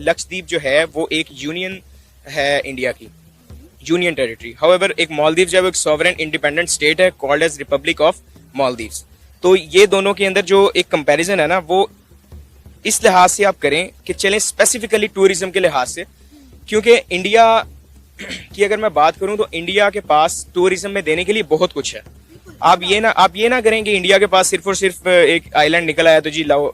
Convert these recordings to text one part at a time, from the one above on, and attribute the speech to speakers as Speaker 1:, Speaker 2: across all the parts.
Speaker 1: लक्षद्वीप जो है वो एक यूनियन है इंडिया की, यूनियन टेरिटरी। हाउएवर एक मालदीव्स जो है वो एक सॉवरेन इंडिपेंडेंट स्टेट है called as republic of Maldives. तो ये दोनों के अंदर जो एक कंपैरिजन है ना, वो इस लिहाज से आप करें कि चलें स्पेसिफिकली टूरिज्म के लिहाज से, क्योंकि इंडिया की अगर मैं बात करूं तो इंडिया के पास टूरिज्म में देने के लिए बहुत कुछ है। आप ये ना करें कि इंडिया के पास सिर्फ और सिर्फ एक आइलैंड निकल आया तो जी लाओ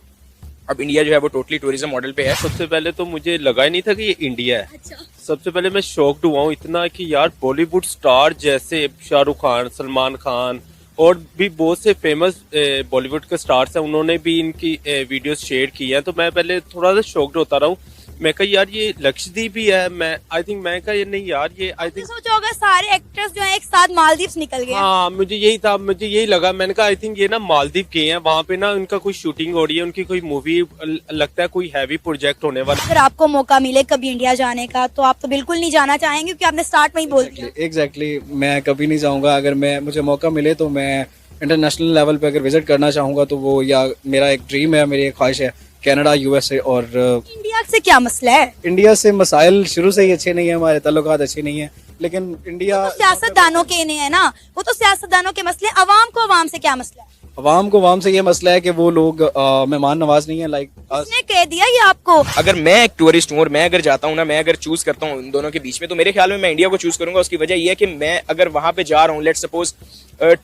Speaker 1: अब इंडिया जो है वो टोटली टूरिज्म मॉडल पे है।
Speaker 2: सबसे पहले तो मुझे लगा ही नहीं था कि ये इंडिया है।
Speaker 3: अच्छा।
Speaker 2: सबसे पहले मैं शॉक्ड हुआ हूँ इतना कि यार बॉलीवुड स्टार जैसे शाहरुख खान, सलमान खान और भी बहुत से फेमस बॉलीवुड के स्टार्स हैं, उन्होंने भी इनकी वीडियोस शेयर की हैं। तो मैं पहले थोड़ा सा शॉक्ड होता रहा हूँ। मैं कहा यार ये लक्षद्वीप ही है। मैं कहा ये नहीं यार, ये आई थिंक
Speaker 3: सोचो अगर सारे एक्टर्स जो है एक साथ मालदीव्स निकल गए।
Speaker 2: हाँ, मुझे यही लगा। मैंने कहा आई थिंक ये ना मालदीव गए हैं, वहाँ पे ना उनका कोई शूटिंग हो रही है, उनकी कोई मूवी, लगता है कोई हैवी प्रोजेक्ट होने वाला।
Speaker 3: अगर आपको मौका मिले कभी इंडिया जाने का तो आप तो बिल्कुल नहीं जाना चाहेंगे, क्योंकि आपने स्टार्ट में ही बोल दिया।
Speaker 4: एग्जैक्टली मैं कभी नहीं जाऊंगा। अगर मुझे मौका मिले तो मैं इंटरनेशनल लेवल पे अगर विजिट करना चाहूंगा तो वो, या मेरा एक ड्रीम है, मेरी एक ख्वाहिश है कनाडा, यूएसए। और
Speaker 3: इंडिया से क्या मसला है?
Speaker 4: इंडिया से मसाइल शुरू से ही अच्छे नहीं है, हमारे ताल्लुकात अच्छे नहीं है, लेकिन इंडिया
Speaker 3: तो सियासतदानों के नहीं है ना, वो तो सियासतदानों के मसले। अवाम को अवाम से क्या मसला है?
Speaker 4: अवाम से ये मसला है कि वो लोग मेहमान नवाज नहीं है। लाइक
Speaker 3: उसने कह दिया ये आपको।
Speaker 1: अगर मैं एक टूरिस्ट हूँ और मैं अगर जाता हूँ ना, मैं अगर चूज करता हूँ इन दोनों के बीच में, तो मेरे ख्याल में मैं इंडिया को चूज करूंगा। उसकी वजह यह है कि मैं अगर वहां पे जा रहा हूँ, लेट्स सपोज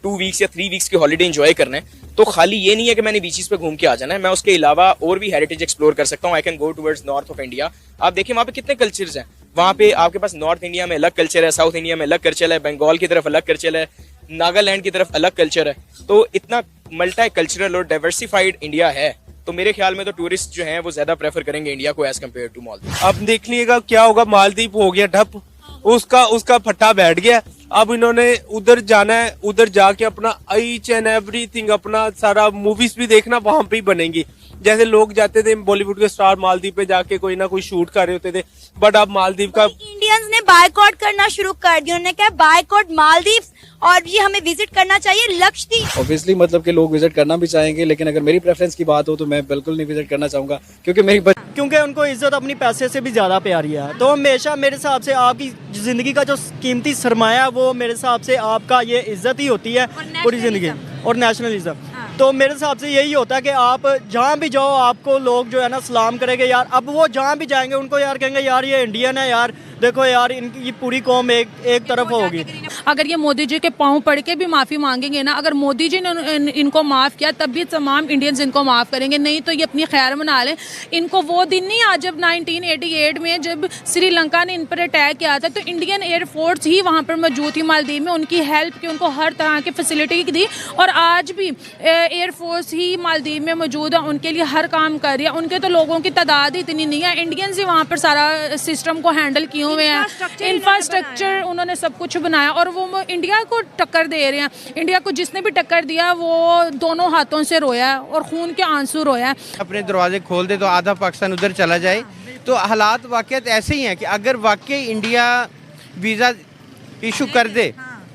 Speaker 1: 2 वीक्स या 3 वीक्स की हॉलीडे एंजॉय करना है, तो खाली ये नहीं है कि मैंने बीचेस पे घूम के आ जाना है। मैं उसके अलावा और भी हेरिटेज एक्सप्लोर कर सकता हूँ। I can go towards north of India. आप देखिए वहाँ पे कितने कल्चर्स हैं। वहाँ पे आपके पास नॉर्थ इंडिया में अलग कल्चर है, साउथ इंडिया में अलग कल्चर है, बंगाल की तरफ अलग कल्चर है, नागालैंड की तरफ अलग कल्चर है। तो इतना मल्टी कल्चरल और डाइवर्सिफाइड इंडिया है, तो मेरे ख्याल में तो टूरिस्ट जो हैं वो ज्यादा प्रेफर करेंगे इंडिया को एज कम्पेयर टू मालदीव।
Speaker 2: अब देख लीजिएगा क्या होगा। मालदीव हो गया ठप, उसका फट्टा बैठ गया। अब इन्होंने उधर जाना है, उधर जाके अपना ईच एंड एवरीथिंग, अपना सारा मूवीज भी देखना वहां पे ही बनेंगी। जैसे लोग जाते थे बॉलीवुड के स्टार मालदीव पे जाके कोई ना कोई शूट कर रहे होते थे, बट अब मालदीव का
Speaker 3: इंडियंस ने बायकॉट करना शुरू कर दिया। उन्होंने कहा बायकॉट मालदीव्स, और ये हमें विजिट करना चाहिए लक्षद्वीप।
Speaker 4: ऑब्वियसली मतलब कि लोग विजिट करना भी चाहेंगे, लेकिन अगर मेरी प्रेफरेंस की बात हो तो मैं बिल्कुल नहीं विजिट करना चाहूंगा, क्योंकि
Speaker 5: उनको इज्जत अपनी पैसे से भी ज़्यादा प्यारी है। तो हमेशा मेरे हिसाब से आपकी ज़िंदगी का जो कीमती सरमाया, वो मेरे हिसाब से आपका ये इज्जत ही होती है पूरी ज़िंदगी, और नेशनलिज्म। तो मेरे हिसाब से यही होता है कि आप जहाँ भी जाओ आपको लोग जो है ना सलाम करेंगे यार। अब वो जहाँ भी जाएंगे उनको यार कहेंगे यार ये इंडियन है यार, देखो यार इनकी ये पूरी कौम एक तरफ होगी।
Speaker 6: अगर ये मोदी जी के पाँव पड़ के भी माफ़ी मांगेंगे ना, अगर मोदी जी ने इनको माफ़ किया तब भी तमाम इंडियंस इनको माफ़ करेंगे, नहीं तो ये अपनी खैर मना लें। इनको वो दिन नहीं आज जब 1988 में जब श्रीलंका ने इन पर अटैक किया था, तो इंडियन एयरफोर्स ही वहाँ पर मौजूद थी मालदीव में, उनकी हेल्प की, उनको हर तरह की फैसिलिटी दी। और आज भी एयरफोर्स ही मालदीव में मौजूद है, उनके लिए हर काम कर रही है। उनके तो लोगों की तादाद इतनी नहीं है, इंडियंस ही वहाँ पर सारा सिस्टम को हैंडल किए हुए हैं। इंफ्रास्ट्रक्चर उन्होंने सब कुछ बनाया, और वो इंडिया को टक्कर दे रहे हैं। इंडिया को जिसने भी टक्कर दिया वो दोनों हाथों से रोया है और खून के आंसू रोया है।
Speaker 7: अपने दरवाजे खोल दे तो आधा पाकिस्तान उधर चला जाए। तो हालात वाकई ऐसे ही हैं कि अगर वाकई इंडिया वीज़ा इशू कर दे,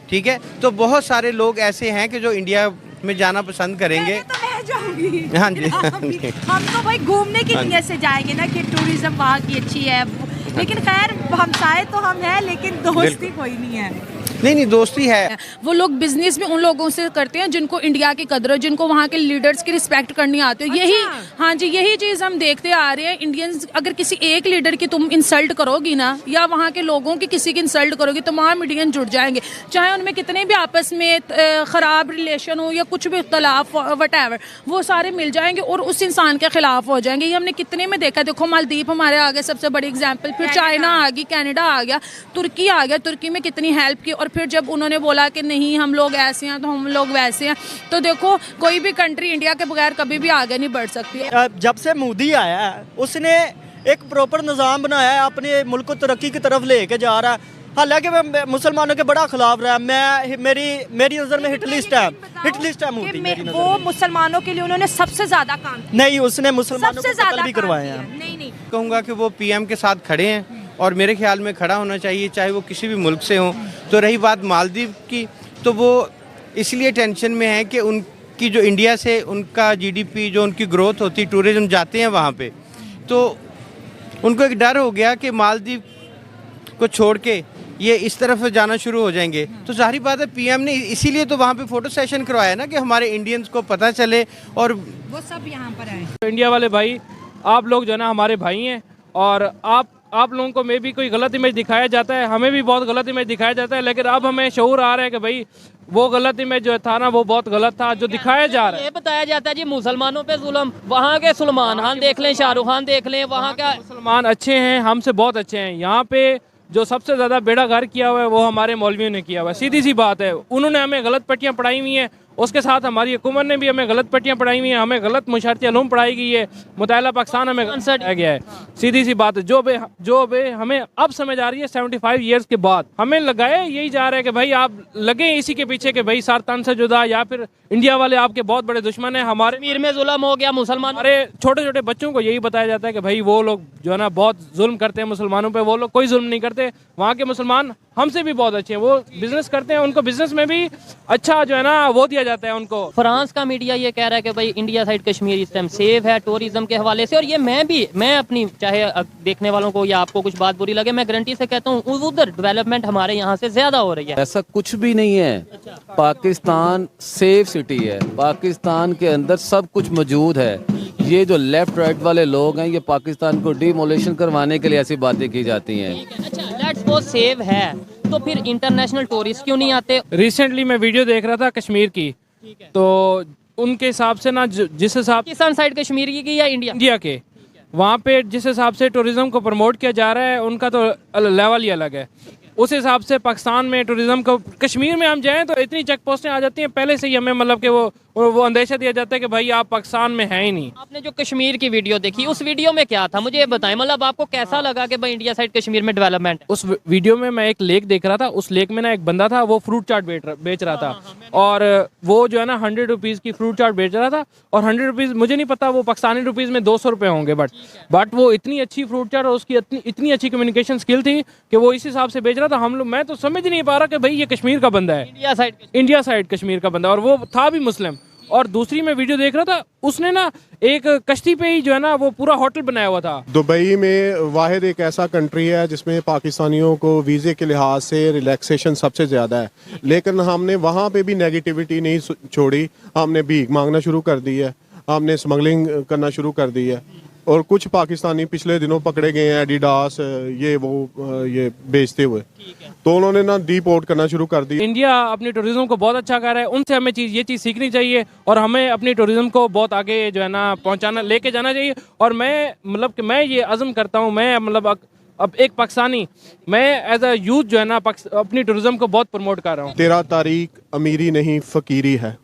Speaker 7: ठीक है, तो बहुत सारे लोग ऐसे हैं कि जो इंडिया में जाना पसंद करेंगे। हाँ जी,
Speaker 8: हम तो भाई घूमने की नीयत से जाएंगे ना कि टूरिज्म वहाँ की अच्छी है, लेकिन खैर हमसाए तो हम हैं, लेकिन दोस्ती कोई नहीं है।
Speaker 7: नहीं दोस्ती है।
Speaker 6: वो लोग बिजनेस में उन लोगों से करते हैं जिनको इंडिया की कदर है, जिनको वहाँ के लीडर्स की रिस्पेक्ट करनी आती है। यही हाँ जी, यही चीज़ हम देखते आ रहे हैं। इंडियंस अगर किसी एक लीडर की तुम इंसल्ट करोगी ना, या वहाँ के लोगों की किसी की इंसल्ट करोगी, तमाम इंडियन जुड़ जाएंगे, चाहे उनमें कितने भी आपस में ख़राब रिलेशन हो या कुछ भी इख्तलाफ वटएवर, वो सारे मिल जाएंगे और उस इंसान के खिलाफ हो जाएंगे। ये हमने कितने में देखा। देखो मालदीव हमारे आगे सबसे बड़ी एग्जाम्पल, फिर चाइना आ गई, कनाडा आ गया, तुर्की आ गया, तुर्की में कितनी हेल्प की। और फिर जब उन्होंने बोला कि नहीं हम लोग ऐसे हैं तो हम लोग वैसे हैं, तो देखो कोई भी कंट्री इंडिया के बगैर कभी भी आगे नहीं बढ़ सकती।
Speaker 5: जब से मोदी आया है उसने एक प्रॉपर निज़ाम बनाया है, अपने मुल्क को तरक्की की तरफ लेके जा रहा है। हालांकि मैं मुसलमानों के बड़ा खिलाफ रहा, मेरी नज़र में हिटलिस्ट है मोदी।
Speaker 8: वो मुसलमानों के लिए उन्होंने सबसे ज्यादा काम
Speaker 5: नहीं, उसने मुसलमानों को कत्ल भी करवाए हैं।
Speaker 8: नहीं
Speaker 7: कहूँगा कि वो पीएम के साथ खड़े हैं, और मेरे ख्याल में खड़ा होना चाहिए, चाहे वो किसी भी मुल्क से हो। तो रही बात मालदीव की, तो वो इसलिए टेंशन में है कि उनकी जो इंडिया से उनका जीडीपी, जो उनकी ग्रोथ होती, टूरिज्म जाते हैं वहाँ पे, तो उनको एक डर हो गया कि मालदीव को छोड़ के ये इस तरफ जाना शुरू हो जाएंगे। तो जाहिर बात है पीएम ने इसीलिए तो वहाँ पे फोटो सेशन करवाया ना कि हमारे इंडियंस को पता चले और
Speaker 8: वो सब यहाँ पर आए।
Speaker 9: इंडिया वाले भाई, आप लोग जो है ना हमारे भाई हैं, और आप लोगों को में भी कोई गलत इमेज दिखाया जाता है, हमें भी बहुत गलत इमेज दिखाया जाता है, लेकिन अब हमें शऊर आ रहा है कि भाई वो गलत इमेज जो था ना वो बहुत गलत था जो दिखाया जा रहा है।
Speaker 10: ये बताया जाता है जी मुसलमानों पे जुल्म, वहाँ के सलमान खान देख लें, शाहरुख खान देख लें, वहाँ का
Speaker 9: मुसलमान अच्छे हैं, हमसे बहुत अच्छे हैं। यहाँ पे जो सबसे ज़्यादा बेड़ा गर्क किया हुआ है वो हमारे मौलवियों ने किया हुआ है। सीधी सी बात है, उन्होंने हमें गलत पट्टियाँ पढ़ाई हुई हैं, उसके साथ हमारी हुकूमत ने भी हमें गलत पट्टियाँ पढ़ाई हुई हैं, हमें गलत मुशारती अलूम पढ़ाई गई है, मुताला पाकिस्तान हमें गलत पढ़ाया गया है। सीधी सी बात है, जो बे हमें अब समझ आ रही है 75 ईयर्स के बाद, हमें लगाए यही जा रहा है कि भाई आप लगे इसी के पीछे कि भाई सारतन से जुदा, या फिर इंडिया वाले आपके बहुत बड़े दुश्मन हैं। हमारे
Speaker 10: कश्मीर में जुल्म हो गया मुसलमान,
Speaker 9: हमारे छोटे छोटे बच्चों को यही बताया जाता है कि भाई वो लोग जो है ना बहुत जुल्म करते हैं मुसलमानों पे, वो लोग कोई जुल्म नहीं करते। वहाँ के मुसलमान हमसे भी बहुत अच्छे हैं, वो बिजनेस करते हैं, उनको बिजनेस में भी अच्छा जो है ना वो दिया जाता है उनको।
Speaker 10: फ्रांस का मीडिया ये कह रहा है कि भाई इंडिया साइड कश्मीर इस टाइम सेफ है टूरिज्म के हवाले से, और ये मैं अपनी चाहे देखने वालों को या आपको कुछ बात बुरी लगे, मैं गारंटी से कहता हूँ उधर डेवलपमेंट हमारे यहाँ से ज्यादा हो रही है।
Speaker 11: ऐसा कुछ भी नहीं है। पाकिस्तान सेफ सिटी है, पाकिस्तान के अंदर सब कुछ मौजूद है। ये जो लेफ्ट राइट वाले लोग हैं, ये पाकिस्तान को डिमोलेशन करवाने के लिए ऐसी बातें की जाती हैं।
Speaker 10: अच्छा, लेट्स सपोज सेव है तो फिर इंटरनेशनल टूरिस्ट क्यों नहीं आते?
Speaker 9: रिसेंटली मैं वीडियो देख रहा था कश्मीर की, तो उनके हिसाब से ना जिस हिसाब
Speaker 10: पाकिस्तान साइड कश्मीर की या इंडिया
Speaker 9: के, वहाँ पे जिस हिसाब से टूरिज्म को प्रमोट किया जा रहा है उनका तो लेवल ही अलग है। उस हिसाब से पाकिस्तान में टूरिज्म को, कश्मीर में हम जाएं तो इतनी चेक पोस्टें आ जाती हैं पहले से ही, हमें मतलब कि वो अंदेशा दिया जाता है कि भाई आप पाकिस्तान में हैं ही नहीं।
Speaker 10: आपने जो कश्मीर की वीडियो देखी, उस वीडियो में क्या था मुझे ये बताएं, मतलब आपको कैसा लगा कि भाई इंडिया साइड कश्मीर में डेवलपमेंट?
Speaker 9: उस वीडियो में मैं एक लेक देख रहा था, उस लेक में ना एक बंदा था, वो फ्रूट चाट बेच रहा था, और वो जो है ना 100 रुपीज़ की फ्रूट चाट बेच रहा था, और 100 रुपीज़ मुझे नहीं पता वो पाकिस्तानी रुपीज़ में 200 रुपये होंगे, बट वो इतनी अच्छी फ्रूट चाट और उसकी इतनी अच्छी कम्युनिकेशन स्किल थी कि वो इस हिसाब से बेच रहा था। मैं तो समझ नहीं पा रहा कि भाई ये कश्मीर का बंदा है, इंडिया साइड कश्मीर का बंदा, और वो था भी मुस्लिम। और दूसरी मैं वीडियो देख रहा था, उसने ना एक कश्ती पे ही जो है ना वो पूरा होटल बनाया हुआ था।
Speaker 12: दुबई में वाहिद एक ऐसा कंट्री है जिसमें पाकिस्तानियों को वीज़े के लिहाज से रिलैक्सेशन सबसे ज़्यादा है, लेकिन हमने वहाँ पे भी नेगेटिविटी नहीं छोड़ी। हमने भीख मांगना शुरू कर दी है, हमने स्मगलिंग करना शुरू कर दी है, और कुछ पाकिस्तानी पिछले दिनों पकड़े गए हैं एडिडास ये बेचते हुए, तो उन्होंने ना डिपोर्ट करना शुरू कर दी।
Speaker 9: इंडिया अपनी टूरिज्म को बहुत अच्छा कर रहा है, उनसे हमें ये चीज़ सीखनी चाहिए, और हमें अपनी टूरिज्म को बहुत आगे जो है ना लेके जाना चाहिए। और मैं मतलब कि मैं ये अज़म करता हूँ, मैं मतलब अब एक पाकिस्तानी, मैं एज अ यूथ जो है ना अपनी टूरिज्म को बहुत प्रमोट कर रहा हूँ।
Speaker 12: 13 तारीख अमीरी नहीं फ़कीरी है।